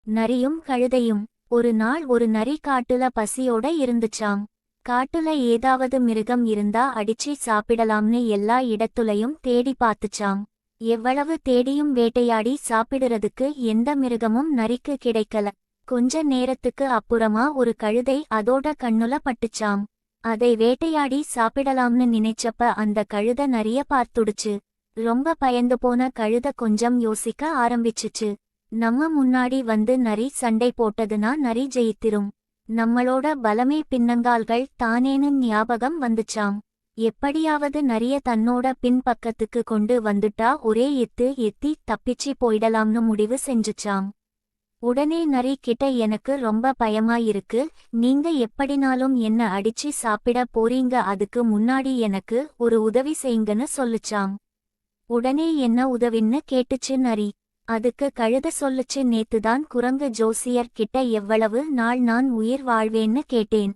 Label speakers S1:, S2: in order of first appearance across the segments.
S1: நரியும் கழுதையும். ஒரு நாள் ஒரு நரி காட்டுல பசியோட இருந்துச்சாம். காட்டுல ஏதாவது மிருகம் இருந்தா அடிச்சு சாப்பிடலாம்னு எல்லா இடத்துலயும் தேடி பார்த்துச்சாம். எவ்வளவு தேடியும் வேட்டையாடி சாப்பிடுறதுக்கு எந்த மிருகமும் நரிக்கு கிடைக்கல. கொஞ்ச நேரத்துக்கு அப்புறமா ஒரு கழுதை அதோட கண்ணுல பட்டுச்சாம். அதை வேட்டையாடி சாப்பிடலாம்னு நினைச்சப்ப அந்த கழுத நரிய பார்த்துடுச்சு. ரொம்ப பயந்து போன கழுத கொஞ்சம் யோசிக்க ஆரம்பிச்சுச்சு. நம்ம முன்னாடி வந்து நரி சண்டை போட்டதுனா நரி ஜெயித்திரும். நம்மளோட பலமே பின்னங்கால்கள் தானேன்னு ஞாபகம் வந்துச்சாம். எப்படியாவது நரிய தன்னோட பின்பக்கத்துக்கு கொண்டு வந்துட்டா ஒரே எத்தி தப்பிச்சு போயிடலாம்னு முடிவு செஞ்சுச்சாம். உடனே நரி கிட்ட எனக்கு ரொம்ப பயமா இருக்கு, நீங்க எப்படினாலும் என்ன அடிச்சு சாப்பிட போறீங்க, அதுக்கு முன்னாடி எனக்கு ஒரு உதவி செய்யுங்கன்னு சொல்லுச்சாம். உடனே என்ன உதவின்னு கேட்டுச்சு நரி. அதுக்கு கழுத சொல்லுச்சு, நேத்துதான் குரங்கு ஜோசியர் கிட்ட எவ்வளவு நாள் நான் உயிர் வாழ்வேன்னு கேட்டேன்.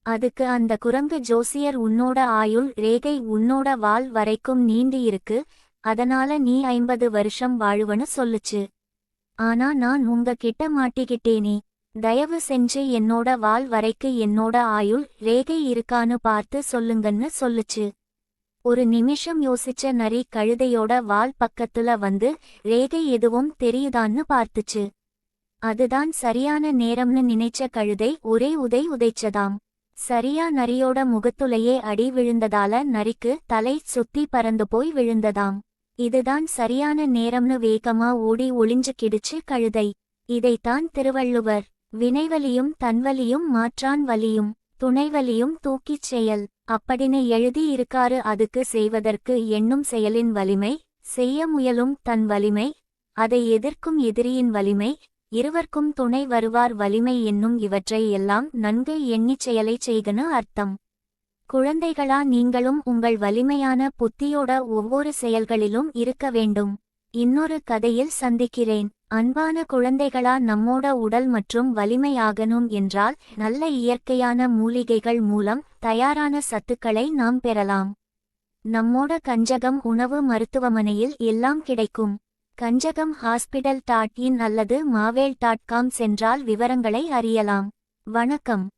S1: அதுக்கு அந்த குரங்கு ஜோசியர் உன்னோட ஆயுள் ரேகை உன்னோட வால் வரைக்கும் நீண்டு இருக்கு, அதனால நீ 50 வருஷம் வாழுவன்னு சொல்லுச்சு. ஆனா நான் உங்க கிட்ட மாட்டிக்கிட்டேனே, தயவு செஞ்சு என்னோட வால் வரைக்கு என்னோட ஆயுள் ரேகை இருக்கான்னு பார்த்து சொல்லுங்கன்னு சொல்லுச்சு. ஒரு நிமிஷம் யோசிச்ச நரி கழுதையோட வால் பக்கத்துல வந்து ரேகை எதுவும் தெரியுதான்னு பார்த்துச்சு. அதுதான் சரியான நேரம்னு நினைச்ச கழுதை ஒரே உதைச்சதாம். சரியா நரியோட முகத்துலையே அடி விழுந்ததால நரிக்கு தலை சுத்தி பறந்து போய் விழுந்ததாம். இதுதான் சரியான நேரம்னு வேகமா ஓடி ஒளிஞ்சுக்கிடுச்சு கழுதை. இதைத்தான் திருவள்ளுவர் வினைவலியும் தன்வலியும் மாற்றான் வலியும் துணைவலியும் தூக்கிச் செயல் அப்படின்னு எழுதி இருக்காரு. அதுக்கு செய்வதற்கு எண்ணும் செயலின் வலிமை, செய்ய முயலும் தன் வலிமை, அதை எதிர்க்கும் எதிரியின் வலிமை, இருவர்க்கும் துணை வருவார் வலிமை என்னும் இவற்றை எல்லாம் நன்கு எண்ணிச் செயலை செய்கன்னு அர்த்தம். குழந்தைகளா, நீங்களும் உங்கள் வலிமையான புத்தியோட ஒவ்வொரு செயல்களிலும் இருக்க வேண்டும். இன்னொரு கதையில் சந்திக்கிறேன். அன்பான குழந்தைகளா, நம்மோட உடல் மற்றும் வலிமையாகணும் என்றால் நல்ல இயற்கையான மூலிகைகள் மூலம் தயாரான சத்துக்களை நாம் பெறலாம். நம்மோட கஞ்சகம் உணவு மருத்துவமனையில் எல்லாம் கிடைக்கும். கஞ்சகம் hospital.in அல்லது mavel.com சென்றால் விவரங்களை அறியலாம். வணக்கம்.